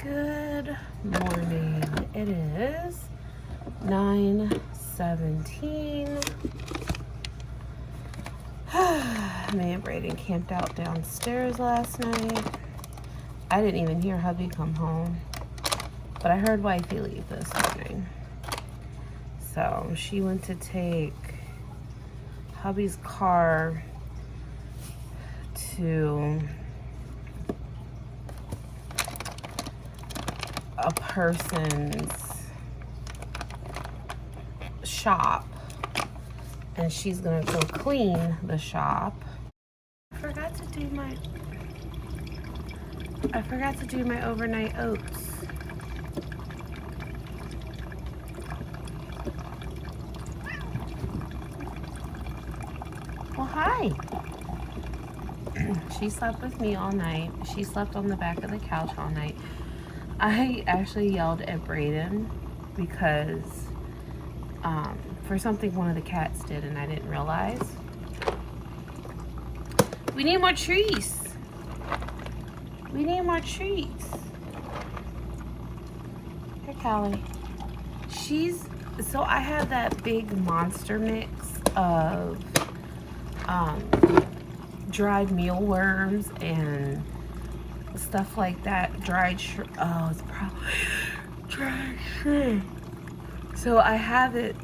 Good morning. It is 9:17. Me and Brayden camped out downstairs last night. I didn't even hear hubby come home, but I heard wifey leave this morning. So she went to take hubby's car to a person's shop, and she's gonna go clean the shop. I forgot to do my overnight oats. Well, hi. She slept with me all night. She slept on the back of the couch all night. I actually yelled at Brayden because for something one of the cats did and I didn't realize. We need more trees. We need more trees. Here, Callie. So I have that big monster mix of dried mealworms and stuff like that. Dried shrimp. Oh, it's probably dried shrimp. So I have it,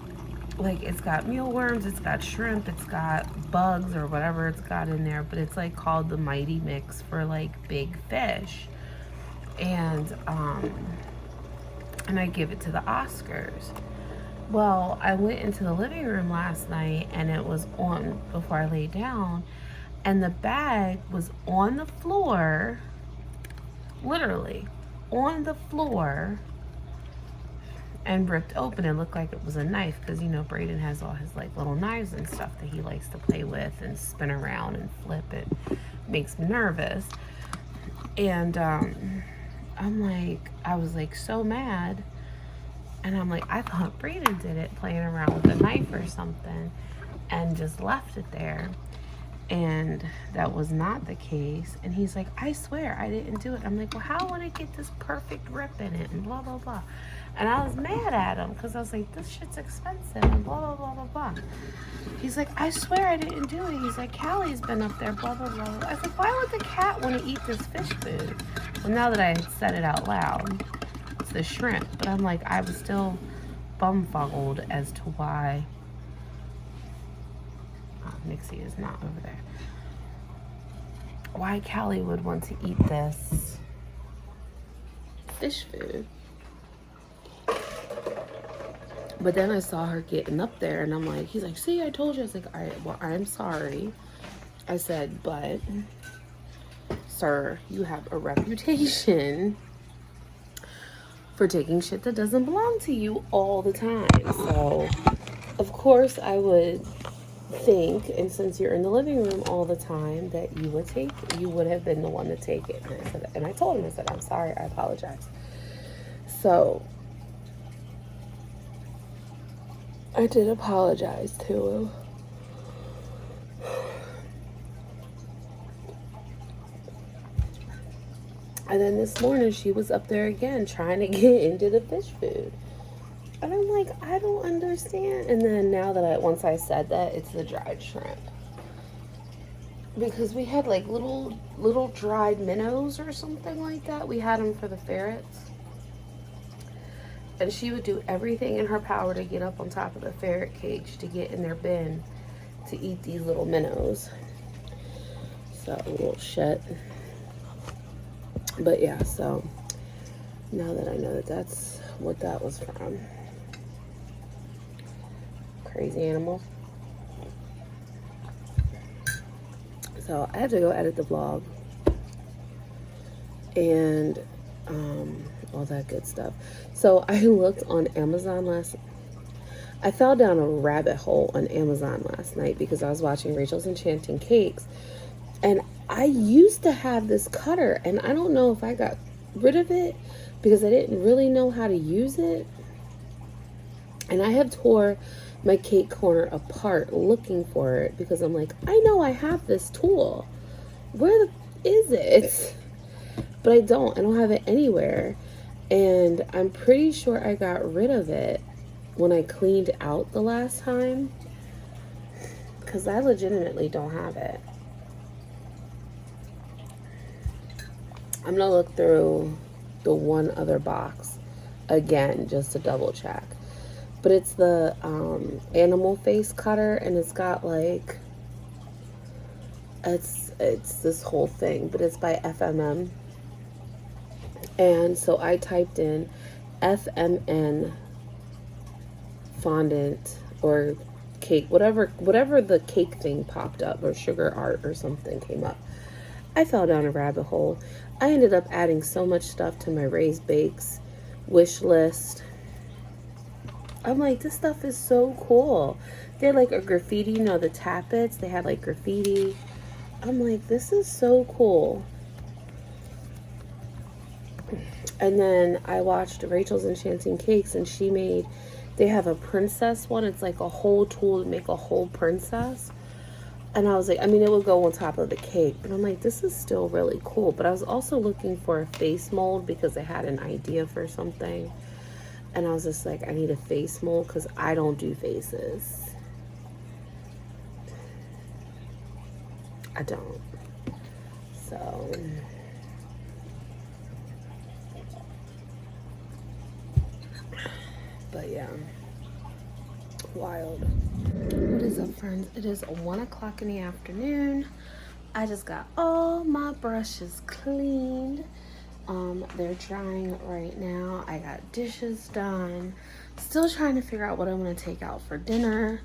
like, it's got mealworms, it's got shrimp, it's got bugs or whatever it's got in there, but it's like called the Mighty Mix for like big fish. And I give it to the Oscars. Well, I went into the living room last night and it was on before I laid down, and the bag was on the floor, literally on the floor, and ripped open. It looked like it was a knife because, you know, Brayden has all his like little knives and stuff that he likes to play with and spin around and flip. It makes me nervous. And I was like so mad. And I'm like, I thought Brayden did it, playing around with a knife or something, and just left it there. And that was not the case. And he's like, I swear I didn't do it. I'm like, well, how would I get this perfect rip in it? And blah, blah, blah. And I was mad at him because I was like, this shit's expensive and blah, blah, blah, blah, blah. He's like, I swear I didn't do it. He's like, Callie's been up there, blah, blah, blah. I was like, why would the cat want to eat this fish food? Well, now that I had said it out loud, it's the shrimp. But I'm like, I was still bumfuzzled as to why. Nixie is not over there. Why Callie would want to eat this fish food. But then I saw her getting up there and I'm like, he's like, see, I told you. I was like, all right, well, I'm sorry. I said, but sir, you have a reputation for taking shit that doesn't belong to you all the time. So of course I would think, and since you're in the living room all the time, that you would have been the one to take it. And I told him, I said, I'm sorry, I apologize. So I did apologize to him. And then this morning she was up there again trying to get into the fish food. And I'm like, I don't understand. And then now that once I said that, it's the dried shrimp. Because we had like little dried minnows or something like that. We had them for the ferrets. And she would do everything in her power to get up on top of the ferret cage to get in their bin to eat these little minnows. So, little shit. But yeah, so now that I know that that's what that was from. Crazy animal. So I have to go edit the vlog and all that good stuff. So I looked on Amazon I fell down a rabbit hole on Amazon last night because I was watching Rachel's Enchanting Cakes, and I used to have this cutter, and I don't know if I got rid of it because I didn't really know how to use it. And I have tore my cake corner apart looking for it because I'm like, I know I have this tool. Where is it? But I don't have it anywhere. And I'm pretty sure I got rid of it when I cleaned out the last time, because I legitimately don't have it. I'm gonna look through the one other box again just to double check. But it's the animal face cutter, and it's got like it's this whole thing, but it's by FMM. And so I typed in FMN fondant or cake, whatever the cake thing popped up, or sugar art or something came up. I fell down a rabbit hole. I ended up adding so much stuff to my raised bakes wish list. I'm like, this stuff is so cool. They had like a graffiti, you know, the tappets, they had like graffiti. I'm like, this is so cool. And then I watched Rachel's Enchanting Cakes, and they have a princess one. It's like a whole tool to make a whole princess. And I was like, I mean, it would go on top of the cake. But I'm like, this is still really cool. But I was also looking for a face mold because I had an idea for something. And I was just like, I need a face mold because I don't do faces. I don't. So... but yeah, wild. What is up, friends? It is 1 o'clock in the afternoon. I just got all my brushes cleaned. They're drying right now. I got dishes done. Still trying to figure out what I'm gonna take out for dinner.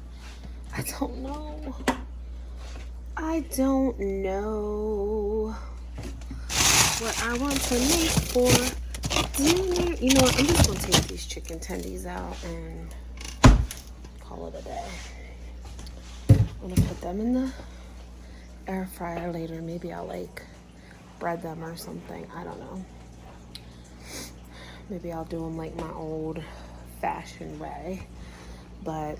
I don't know. I don't know what I want to make for dinner. You know what? I'm just gonna take these chicken tendies out and call it a day. I'm gonna put them in the air fryer later. Maybe I'll like bread them or something. I don't know. Maybe I'll do them like my old fashioned way. But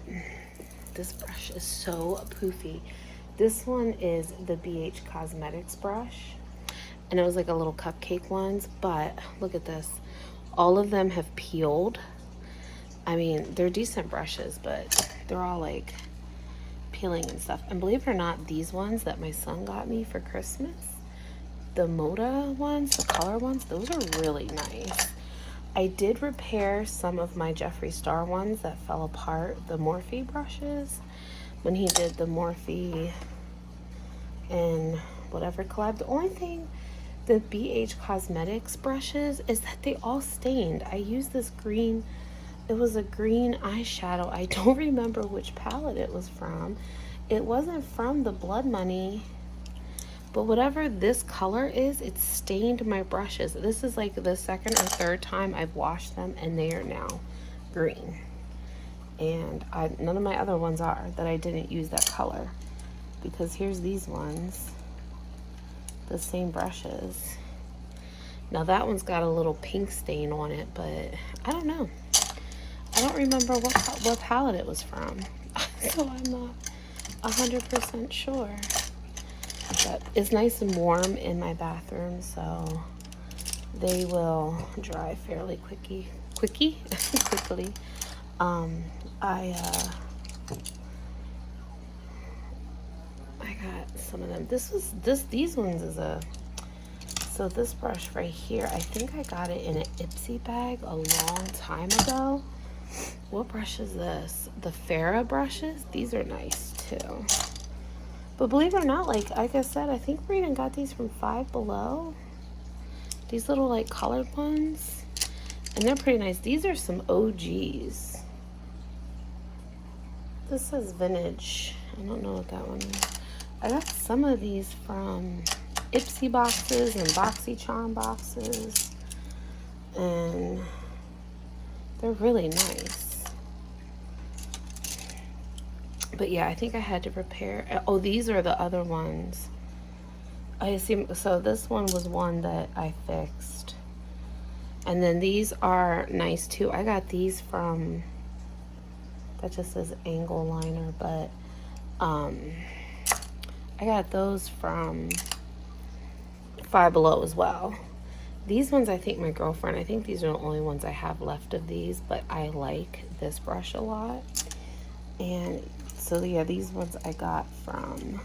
this brush is so poofy. This one is the BH Cosmetics brush, and it was like a little cupcake ones, but look at this. All of them have peeled. I mean, they're decent brushes, but they're all like peeling and stuff. And believe it or not, these ones that my son got me for Christmas, the Moda ones, the color ones, those are really nice. I did repair some of my Jeffree Star ones that fell apart, the Morphe brushes, when he did the Morphe and whatever collab. The only thing, the BH Cosmetics brushes, is that they all stained. I used this green, it was a green eyeshadow. I don't remember which palette it was from. It wasn't from the Blood Money, but whatever this color is, it stained my brushes. This is like the second or third time I've washed them, and they are now green. And none of my other ones are, that I didn't use that color. Because here's these ones, the same brushes. Now that one's got a little pink stain on it, but I don't know. I don't remember what palette it was from. So I'm not 100% sure. But it's nice and warm in my bathroom, so they will dry fairly quickly. I got some of them. These ones is so this brush right here, I think I got it in an Ipsy bag a long time ago. What brush is this? The Farrah brushes. These are nice too. But believe it or not, like I said, I think we even got these from Five Below. These little like colored ones. And they're pretty nice. These are some OGs. This says vintage. I don't know what that one is. I got some of these from Ipsy boxes and BoxyCharm boxes. And they're really nice. But yeah, I think I had to repair. Oh, these are the other ones. I see. So this one was one that I fixed. And then these are nice too. I got these from, that just says angle liner, but I got those from Five Below as well. These ones, I think my girlfriend, I think these are the only ones I have left of these, but I like this brush a lot. And so yeah, these ones I got from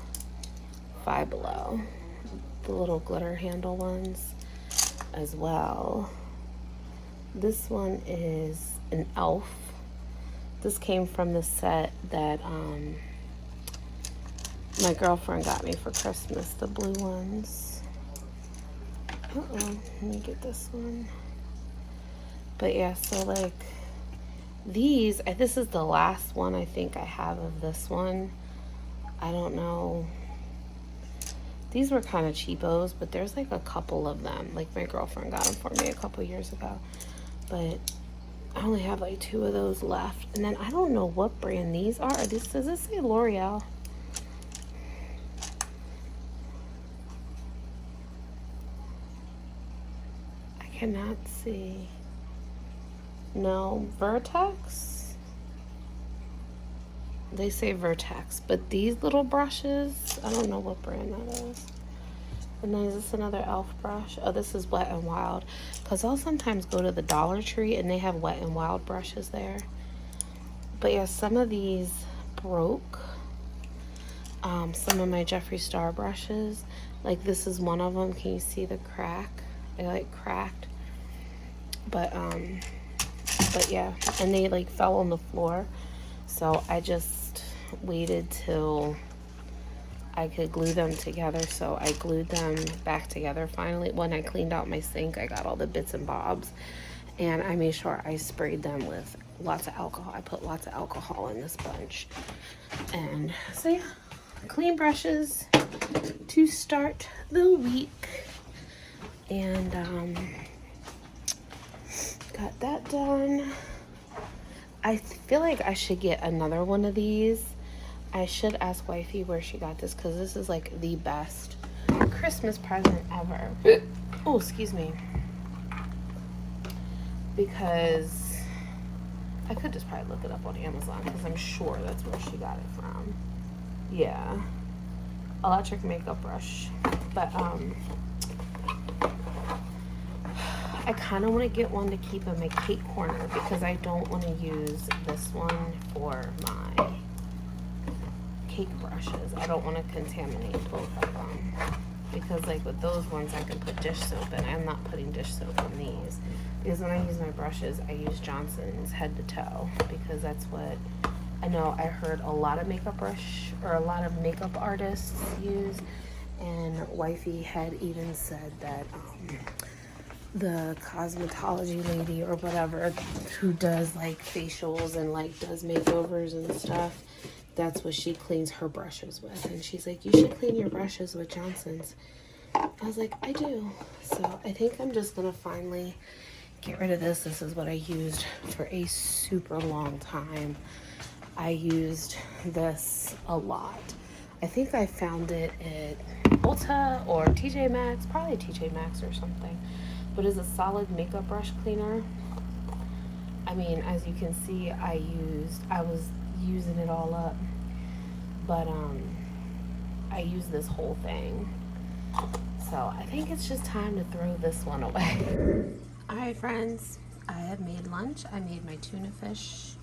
Five Below, the little glitter handle ones as well. This one is an elf. This came from the set that my girlfriend got me for Christmas, the blue ones. Let me get this one. But yeah, so like these, this is the last one I think I have of this one. I don't know. These were kind of cheapos, but there's like a couple of them. Like my girlfriend got them for me a couple years ago. But I only have like 2 of those left. And then I don't know what brand these are. Does this say L'Oreal? I cannot see. No, Vertex? They say Vertex, but these little brushes, I don't know what brand that is. And then is this another elf brush? Oh, this is Wet n Wild. Because I'll sometimes go to the Dollar Tree and they have Wet n Wild brushes there. But yeah, some of these broke. Some of my Jeffree Star brushes. Like this is one of them. Can you see the crack? It like cracked. But yeah, and they like fell on the floor. So I just waited till I could glue them together. So I glued them back together finally. When I cleaned out my sink, I got all the bits and bobs. And I made sure I sprayed them with lots of alcohol. I put lots of alcohol in this bunch. And so yeah, clean brushes to start the week. And got that done. I feel like I should get another one of these. I should ask wifey where she got this, because this is like the best Christmas present ever. Oh, excuse me. Because I could just probably look it up on Amazon, because I'm sure that's where she got it from. Yeah. Electric makeup brush. But I kind of want to get one to keep in my cake corner, because I don't want to use this one for my cake brushes. I don't want to contaminate both of them, because like with those ones I can put dish soap in. I'm not putting dish soap in these, because when I use my brushes I use Johnson's head to toe, because that's what I know. I heard a lot of makeup brush, or a lot of makeup artists use, and wifey had even said that the cosmetology lady or whatever who does like facials and like does makeovers and stuff, that's what she cleans her brushes with. And she's like, you should clean your brushes with Johnson's. I was like, I do. So I think I'm just gonna finally get rid of this. This is what I used for a super long time. I used this a lot. I think I found it at Ulta or TJ Maxx, probably TJ Maxx or something. But it's a solid makeup brush cleaner. I mean, as you can see, I was using it all up, but I used this whole thing. So I think it's just time to throw this one away. All right, friends, I have made lunch. I made my tuna fish.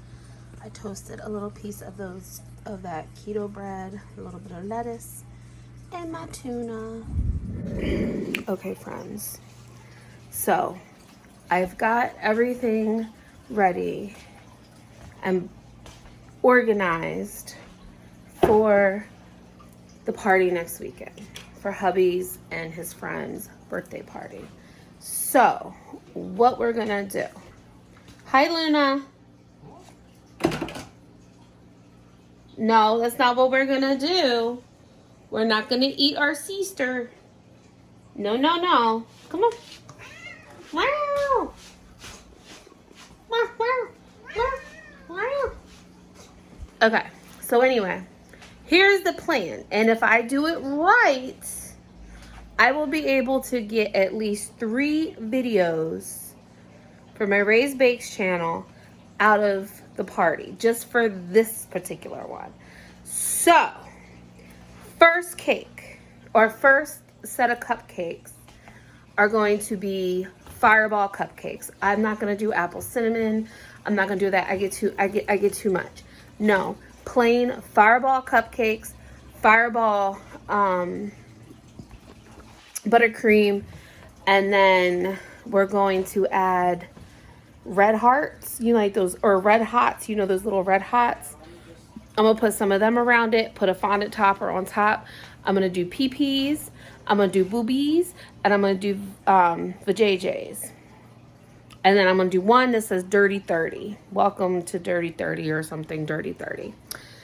I toasted a little piece of that keto bread, a little bit of lettuce, and my tuna. Okay, friends. So I've got everything ready and organized for the party next weekend, for hubby's and his friend's birthday party. So what we're gonna do. Hi, Luna. No, that's not what we're gonna do. We're not gonna eat our sister. No, no, no. Come on. Wow. Wow, wow, wow, wow. Okay, so anyway, here's the plan. And if I do it right, I will be able to get at least 3 videos for my Raised Bakes channel out of the party, just for this particular one. So, first cake, or first set of cupcakes, are going to be Fireball cupcakes. I'm not gonna do apple cinnamon. I'm not gonna do that. I get too much. No, plain Fireball cupcakes, Fireball buttercream, and then we're going to add red hearts. You know, like those, or red hots. You know, those little red hots. I'm gonna put some of them around it. Put a fondant topper on top. I'm gonna do PPs. I'm gonna do boobies, and I'm gonna do vajayjays. And then I'm gonna do one that says Dirty 30. Welcome to Dirty 30 or something, Dirty 30.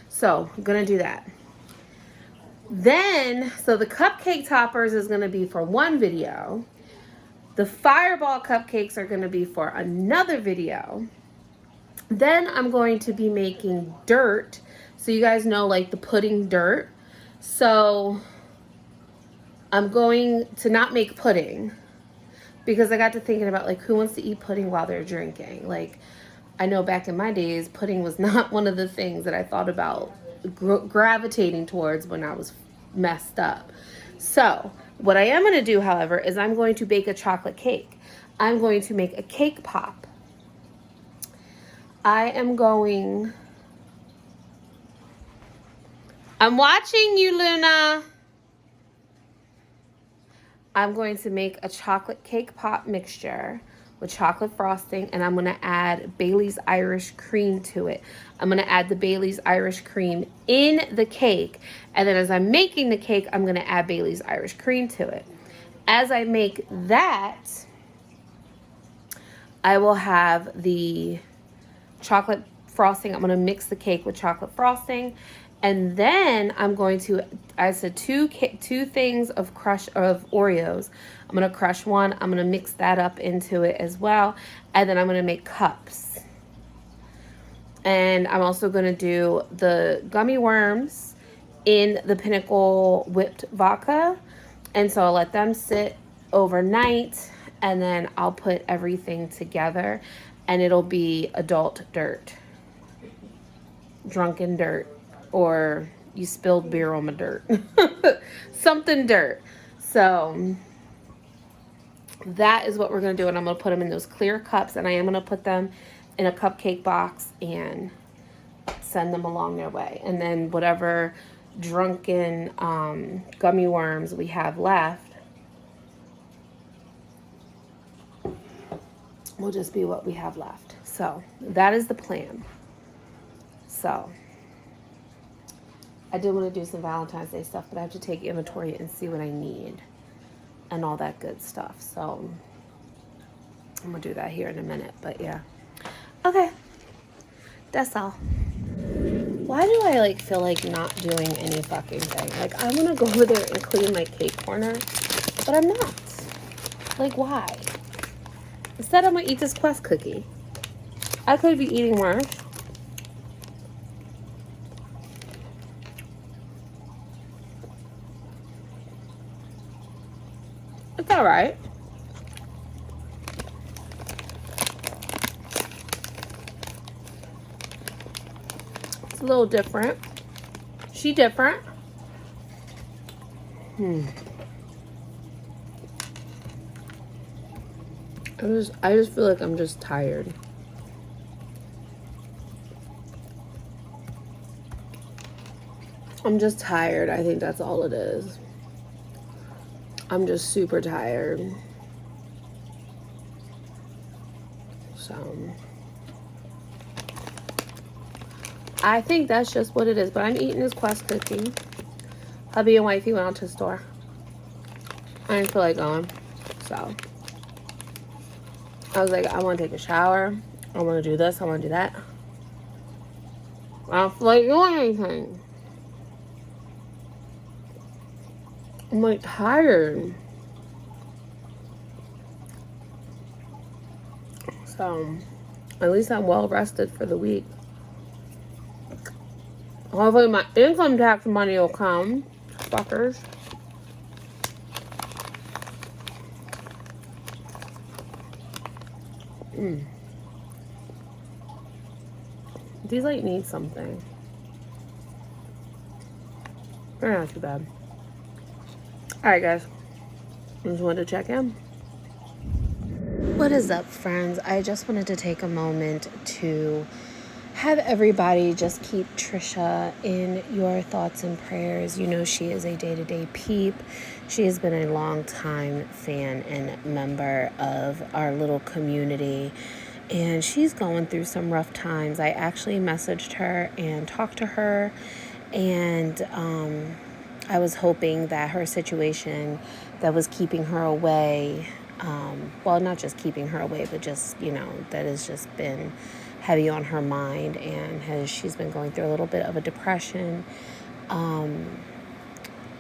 So I'm gonna do that. Then, so the cupcake toppers is gonna be for one video. The Fireball cupcakes are gonna be for another video. Then I'm going to be making dirt. So you guys know, like the pudding dirt. So I'm going to not make pudding because I got to thinking about like who wants to eat pudding while they're drinking. Like I know back in my days, pudding was not one of the things that I thought about gravitating towards when I was messed up. So what I am going to do, however, is I'm going to bake a chocolate cake. I'm going to make a cake pop. I'm watching you, Luna. I'm going to make a chocolate cake pop mixture with chocolate frosting, and I'm going to add Bailey's Irish cream to it. I'm going to add the Bailey's Irish cream in the cake, and then as I'm making the cake, I'm going to add Bailey's Irish cream to it. As I make that, I will have the chocolate frosting. I'm going to mix the cake with chocolate frosting. And then I'm going to, I said two things of Oreos. I'm going to crush one. I'm going to mix that up into it as well. And then I'm going to make cups. And I'm also going to do the gummy worms in the Pinnacle whipped vodka. And so I'll let them sit overnight. And then I'll put everything together. And it'll be adult dirt. Drunken dirt. Or you spilled beer on my dirt. Something dirt. So that is what we're going to do. And I'm going to put them in those clear cups. And I am going to put them in a cupcake box and send them along their way. And then whatever drunken gummy worms we have left will just be what we have left. So that is the plan. So I did want to do some Valentine's Day stuff, but I have to take inventory and see what I need and all that good stuff. So I'm going to do that here in a minute, but yeah. Okay. That's all. Why do I like feel like not doing any fucking thing? Like I want to go over there and clean my cake corner, but I'm not. Like why? Instead I'm going to eat this Quest cookie. I could be eating worse. It's all right. It's a little different. She different. I just feel like I'm just tired. I'm just tired. I think that's all it is. I'm just super tired. So I think that's just what it is. But I'm eating this Quest cookie. Hubby and wifey went out to the store. I didn't feel like going. So I was like, I want to take a shower. I want to do this. I want to do that. I don't feel like doing anything. I'm like tired. So at least I'm well rested for the week. Hopefully my income tax money will come. Fuckers. These like need something. They're not too bad. Alright guys. I just wanted to check in. What is up, friends? I just wanted to take a moment to have everybody just keep Trisha in your thoughts and prayers. You know, she is a day-to-day peep. She has been a long time fan and member of our little community, and she's going through some rough times. I actually messaged her and talked to her, and I was hoping that her situation that was keeping her away, well, not just keeping her away, but just, you know, that has just been heavy on her mind, and she's been going through a little bit of a depression,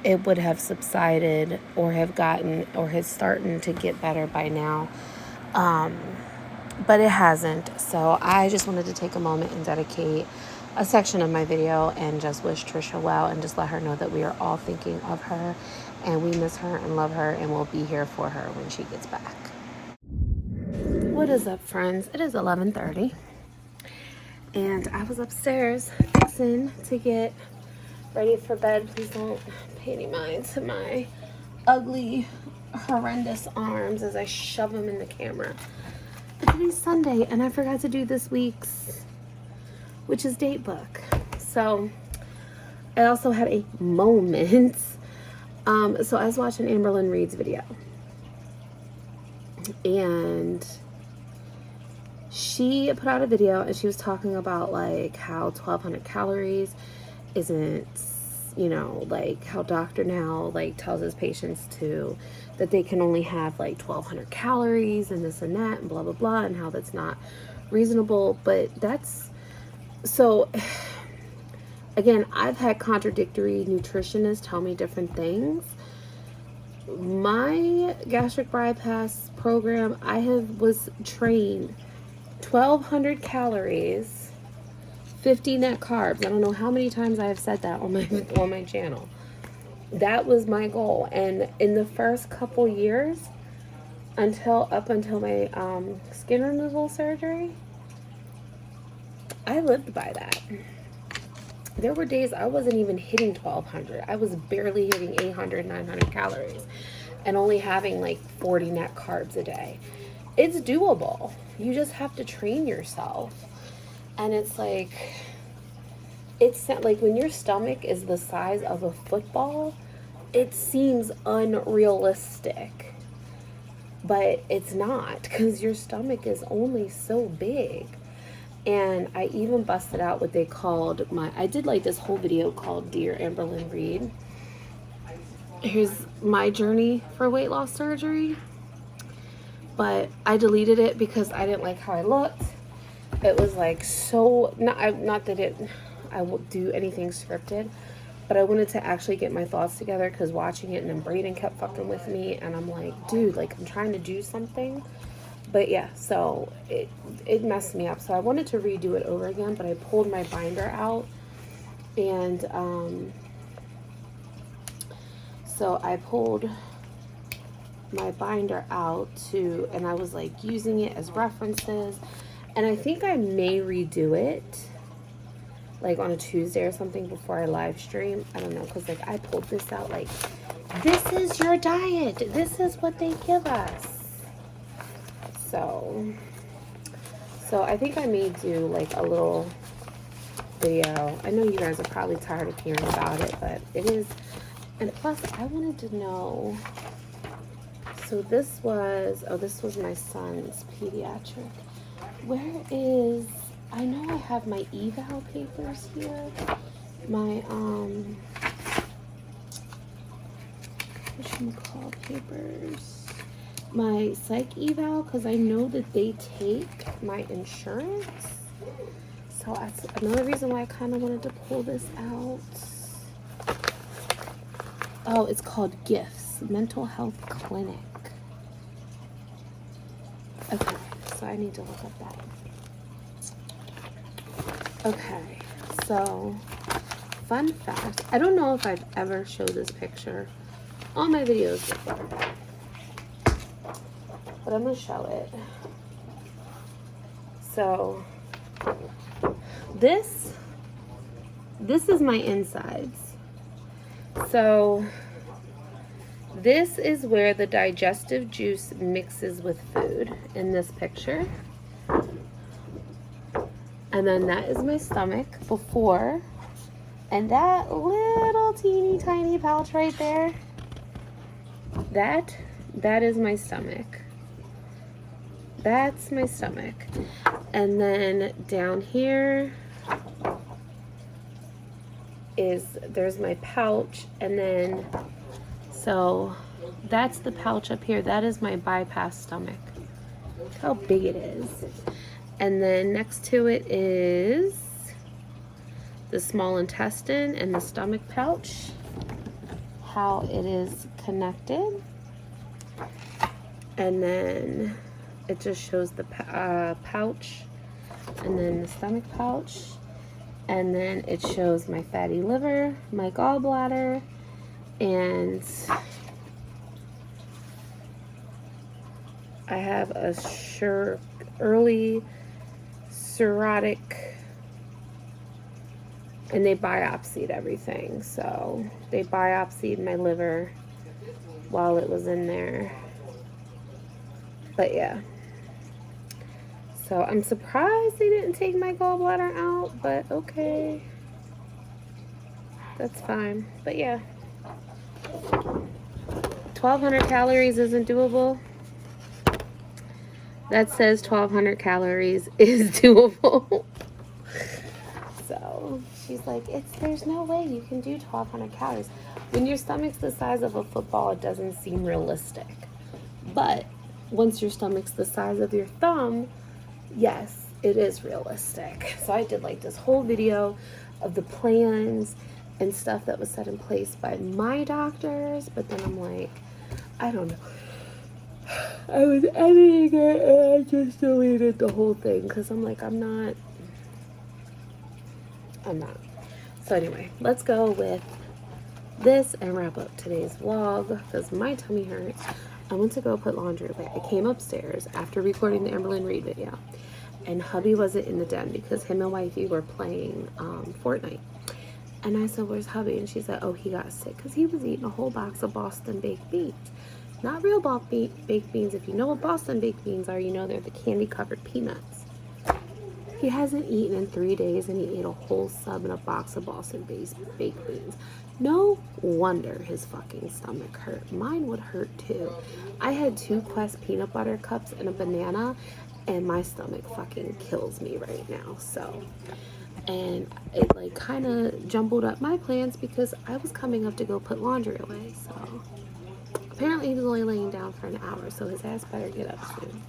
it would have subsided or have gotten or has starting to get better by now. But it hasn't. So I just wanted to take a moment and dedicate a section of my video and just wish Trisha well and just let her know that we are all thinking of her and we miss her and love her and we'll be here for her when she gets back. What is up, friends? It is 11:30 and I was upstairs fixing to get ready for bed. Please don't pay any mind to my ugly, horrendous arms as I shove them in the camera. But today's Sunday and I forgot to do this week's, which is date book. So I also had a moment. So I was watching Amberlynn Reed's video and she put out a video and she was talking about like how 1,200 calories isn't, you know, like how Dr. Now like tells his patients to that they can only have like 1,200 calories and this and that and blah blah blah, and how that's not reasonable. But that's so again, I've had contradictory nutritionists tell me different things. My gastric bypass program, I was trained 1,200 calories, 50 net carbs. I don't know how many times I have said that on my channel. That was my goal. And in the first couple years, up until my skin removal surgery, I lived by that. There were days I wasn't even hitting 1,200. I was barely hitting 800, 900 calories and only having like 40 net carbs a day. It's doable. You just have to train yourself. And it's like when your stomach is the size of a football, it seems unrealistic. But it's not, because your stomach is only so big. And I even busted out what they called I did like this whole video called Dear Amberlynn Reed. Here's my journey for weight loss surgery. But I deleted it because I didn't like how I looked. It was like so, not that I will do anything scripted, but I wanted to actually get my thoughts together, because watching it and then Braden kept fucking with me and I'm like, dude, like I'm trying to do something. But yeah, so it messed me up. So I wanted to redo it over again, but I pulled my binder out. And so I pulled my binder out and I was like using it as references. And I think I may redo it like on a Tuesday or something before I live stream. I don't know, because like I pulled this out like, this is your diet. This is what they give us. So I think I may do like a little video. I know you guys are probably tired of hearing about it, but it is. And plus I wanted to know, so this was my son's pediatric. Where is, I know I have my eval papers here. My, whatchamacallit papers. My psych eval, because I know that they take my insurance. So that's another reason why I kind of wanted to pull this out. Oh, it's called Gifts, Mental Health Clinic. Okay, so I need to look up that. Okay, so fun fact. I don't know if I've ever showed this picture on my videos before, but I'm going to show it. So this is my insides. So This is where the digestive juice mixes with food in this picture. And then that is my stomach before. And that little teeny tiny pouch right there, that is my stomach. That's my stomach. And then down here there's my pouch, and then so that's the pouch up here. That is my bypass stomach. Look how big it is. And then next to it is the small intestine and the stomach pouch, how it is connected. And then it just shows the pouch, and then the stomach pouch, and then it shows my fatty liver, my gallbladder, and I have a early cirrhotic, and they biopsied everything. So they biopsied my liver while it was in there. But yeah. So I'm surprised they didn't take my gallbladder out, but okay. That's fine. But yeah. 1,200 calories isn't doable. That says 1,200 calories is doable. So she's like, there's no way you can do 1,200 calories. When your stomach's the size of a football, it doesn't seem realistic. But once your stomach's the size of your thumb, yes, it is realistic. So I did like this whole video of the plans and stuff that was set in place by my doctors. But then I'm like, I don't know. I was editing it and I just deleted the whole thing because I'm like, I'm not. So anyway, let's go with this and wrap up today's vlog because my tummy hurts. I went to go put laundry away. I came upstairs after recording the Amberlynn Reed video, and hubby wasn't in the den because him and wifey were playing Fortnite. And I said, where's hubby? And she said, oh, he got sick because he was eating a whole box of Boston baked beans. Not real baked beans. If you know what Boston baked beans are, you know they're the candy covered peanuts. He hasn't eaten in 3 days and he ate a whole sub and a box of Boston baked beans. No wonder his fucking stomach hurt. Mine would hurt too. I had 2 Quest peanut butter cups and a banana, and my stomach fucking kills me right now. So, and it like kind of jumbled up my plans because I was coming up to go put laundry away. So apparently he was only laying down for an hour, so his ass better get up soon.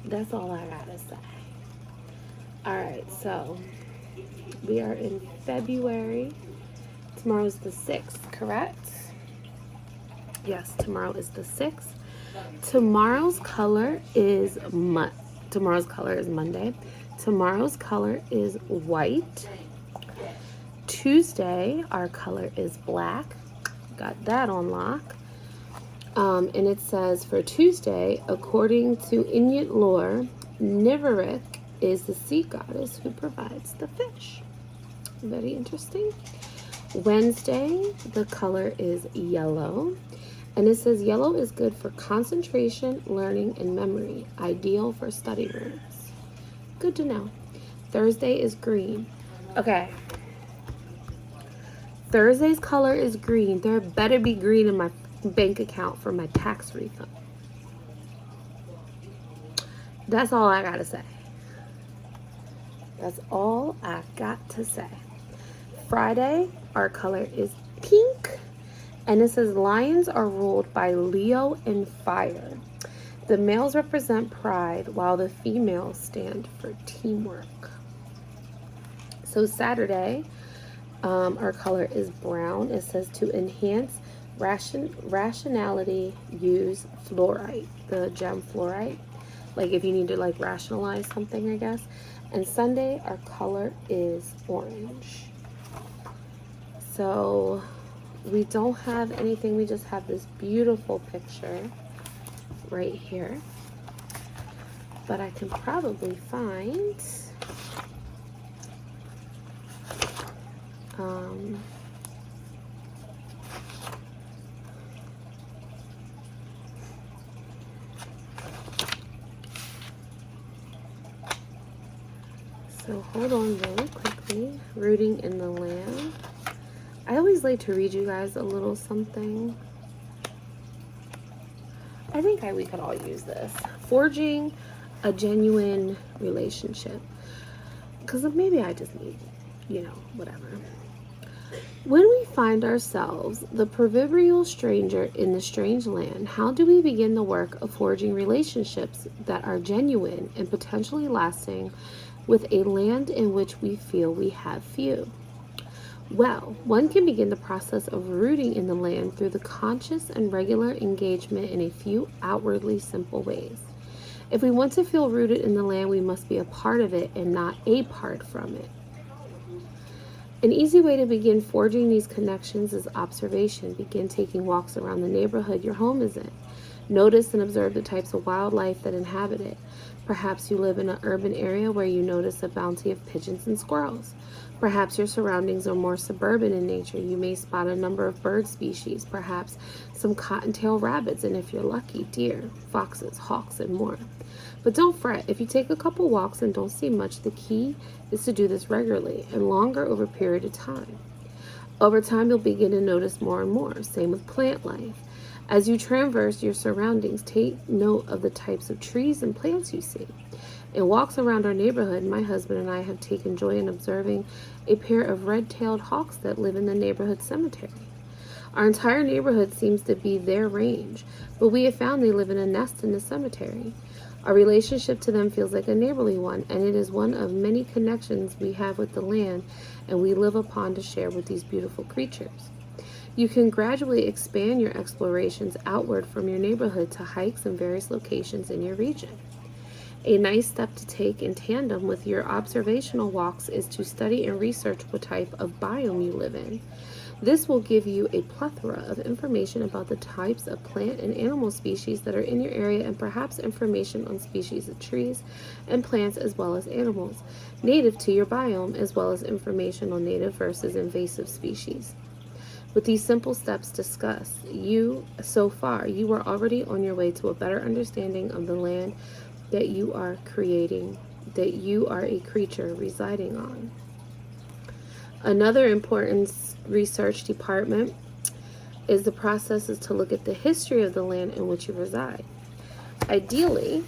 That's all I gotta say. Alright, so we are in February. Tomorrow's the 6th, correct? Yes, tomorrow is the 6th. Tomorrow's color is Monday. Tomorrow's color is white. Tuesday, our color is black. Got that on lock. And it says for Tuesday, according to Inuit lore, Nivirik is the sea goddess who provides the fish. Very interesting. Wednesday, the color is yellow. And it says yellow is good for concentration, learning, and memory. Ideal for study rooms. Good to know. Thursday is green. Okay. Thursday's color is green. There better be green in my bank account for my tax refund. That's all I gotta say. That's all I got to say. Friday, our color is pink. And it says lions are ruled by Leo and fire. The males represent pride while the females stand for teamwork. So Saturday, our color is brown. It says to enhance rationality, use fluorite, the gem fluorite. Like if you need to like rationalize something, I guess. And Sunday, our color is orange. So we don't have anything. We just have this beautiful picture right here. But I can probably find So hold on really quickly. Rooting in the land. I always like to read you guys a little something. I think we could all use this. Forging a genuine relationship. Because maybe I just need, whatever. When we find ourselves the proverbial stranger in the strange land, how do we begin the work of forging relationships that are genuine and potentially lasting with a land in which we feel we have few? Well, one can begin the process of rooting in the land through the conscious and regular engagement in a few outwardly simple ways. If we want to feel rooted in the land, we must be a part of it and not apart from it. An easy way to begin forging these connections is observation. Begin taking walks around the neighborhood your home is in. Notice and observe the types of wildlife that inhabit it. Perhaps you live in an urban area where you notice a bounty of pigeons and squirrels. Perhaps your surroundings are more suburban in nature. You may spot a number of bird species, perhaps some cottontail rabbits, and if you're lucky, deer, foxes, hawks, and more. But don't fret. If you take a couple walks and don't see much, the key is to do this regularly and longer over a period of time. Over time, you'll begin to notice more and more. Same with plant life. As you traverse your surroundings, take note of the types of trees and plants you see. In walks around our neighborhood, my husband and I have taken joy in observing a pair of red-tailed hawks that live in the neighborhood cemetery. Our entire neighborhood seems to be their range, but we have found they live in a nest in the cemetery. Our relationship to them feels like a neighborly one, and it is one of many connections we have with the land and we live upon to share with these beautiful creatures. You can gradually expand your explorations outward from your neighborhood to hikes in various locations in your region. A nice step to take in tandem with your observational walks is to study and research what type of biome you live in. This will give you a plethora of information about the types of plant and animal species that are in your area, and perhaps information on species of trees and plants as well as animals native to your biome, as well as information on native versus invasive species. With these simple steps discussed, you are already on your way to a better understanding of the land that you are creating, that you are a creature residing on. Another important research department is the process is to look at the history of the land in which you reside. Ideally,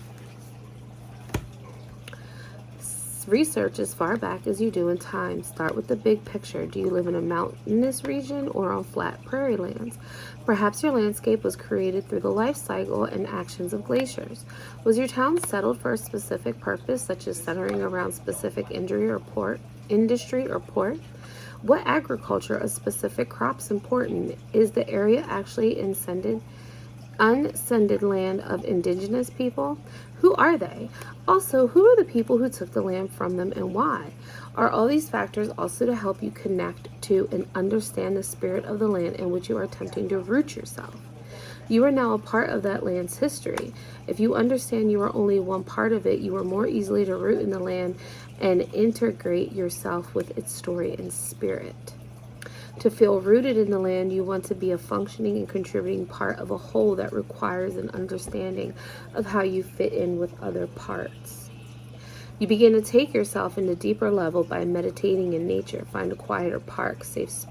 research as far back as you do in time. Start with the big picture. Do you live in a mountainous region or on flat prairie lands? Perhaps your landscape was created through the life cycle and actions of glaciers. Was your town settled for a specific purpose, such as centering around specific industry or port? What agriculture of specific crops important? Is the area actually unceded land of indigenous people? Who are they? Also, who are the people who took the land from them and why? Are all these factors also to help you connect to and understand the spirit of the land in which you are attempting to root yourself? You are now a part of that land's history. If you understand you are only one part of it, you are more easily to root in the land and integrate yourself with its story and spirit. To feel rooted in the land, you want to be a functioning and contributing part of a whole that requires an understanding of how you fit in with other parts. You begin to take yourself into deeper level by meditating in nature. Find a quieter park, safe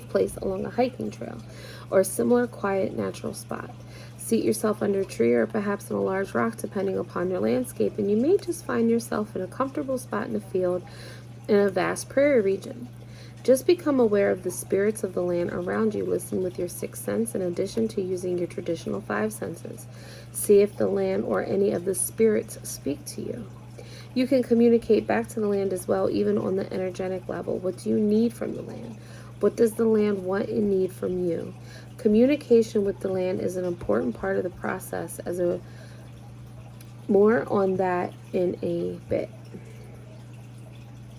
place along a hiking trail, or a similar quiet natural spot. Seat yourself under a tree or perhaps on a large rock, depending upon your landscape, and you may just find yourself in a comfortable spot in a field in a vast prairie region. Just become aware of the spirits of the land around you. Listen with your sixth sense in addition to using your traditional five senses. See if the land or any of the spirits speak to you. You can communicate back to the land as well, even on the energetic level. What do you need from the land? What does the land want and need from you? Communication with the land is an important part of the process. More on that in a bit.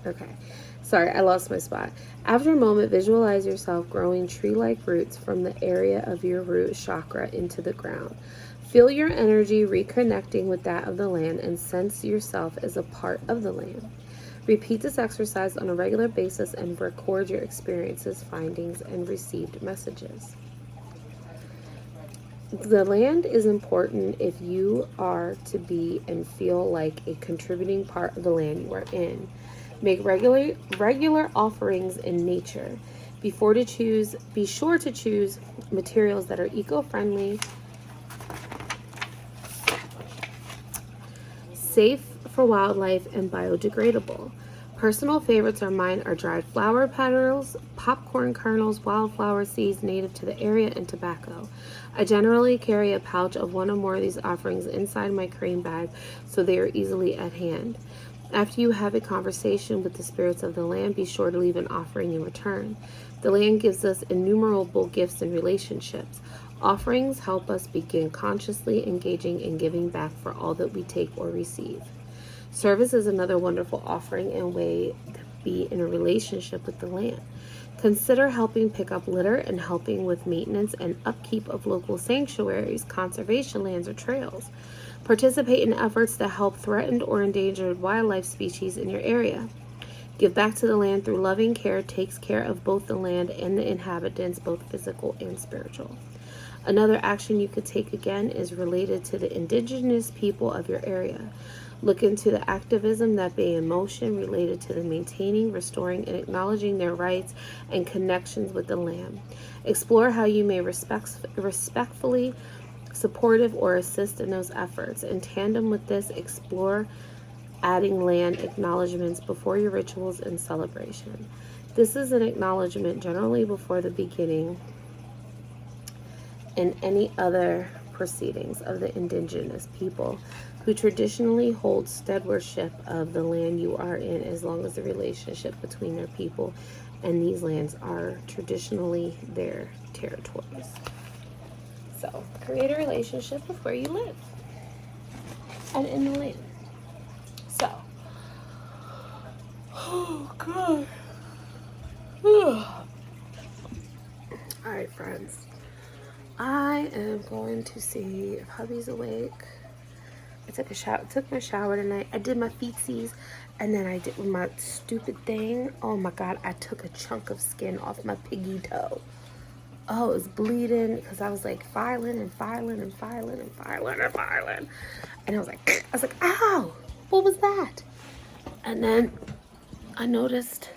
Okay. Sorry, I lost my spot. After a moment, visualize yourself growing tree-like roots from the area of your root chakra into the ground. Feel your energy reconnecting with that of the land and sense yourself as a part of the land. Repeat this exercise on a regular basis and record your experiences, findings, and received messages. The land is important if you are to be and feel like a contributing part of the land you are in. Make regular offerings in nature. Be sure to choose materials that are eco-friendly, safe for wildlife, and biodegradable. Personal favorites are mine are dried flower petals, popcorn kernels, wildflower seeds native to the area, and tobacco. I generally carry a pouch of one or more of these offerings inside my cream bag so they are easily at hand. After you have a conversation with the spirits of the land, be sure to leave an offering in return. The land gives us innumerable gifts and relationships. Offerings help us begin consciously engaging and giving back for all that we take or receive. Service is another wonderful offering and way to be in a relationship with the land. Consider helping pick up litter and helping with maintenance and upkeep of local sanctuaries, conservation lands, or trails. Participate in efforts to help threatened or endangered wildlife species in your area. Give back to the land through loving care takes care of both the land and the inhabitants, both physical and spiritual. Another action you could take again is related to the indigenous people of your area. Look into the activism that be in motion related to the maintaining, restoring, and acknowledging their rights and connections with the land. Explore how you may respectfully, supportive, or assist in those efforts. In tandem with this, explore adding land acknowledgments before your rituals and celebration. This is an acknowledgement generally before the beginning and any other proceedings of the indigenous people who traditionally hold stewardship of the land you are in, as long as the relationship between their people and these lands are traditionally their territories. So, create a relationship with where you live and in the land. So, oh God. All right, friends. I am going to see if hubby's awake. I took my shower tonight. I did my feetsies, and then I did my stupid thing. Oh my God, I took a chunk of skin off my piggy toe. Oh, it was bleeding because I was like filing. And I was like, ow, what was that? And then I noticed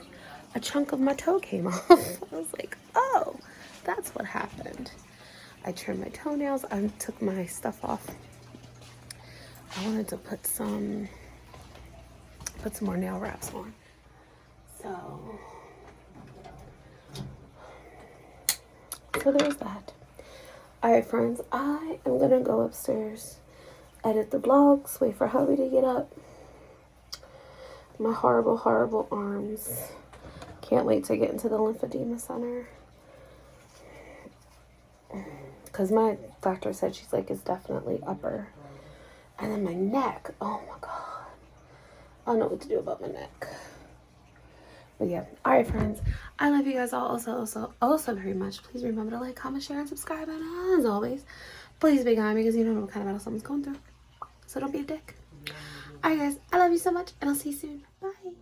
a chunk of my toe came off. I was like, oh, that's what happened. I trimmed my toenails. I took my stuff off. I wanted to put some more nail wraps on. So there's that. Alright, friends, I am gonna go upstairs, edit the vlogs, wait for hubby to get up. My horrible, horrible arms. Can't wait to get into the lymphedema center. Because my doctor said she's like, it's definitely upper. And then my neck, oh my God. I don't know what to do about my neck. But yeah, all right, friends. I love you guys all also very much. Please remember to like, comment, share, and subscribe. And as always, please be kind because you don't know what kind of battle someone's going through. So don't be a dick. All right, guys. I love you so much, and I'll see you soon. Bye.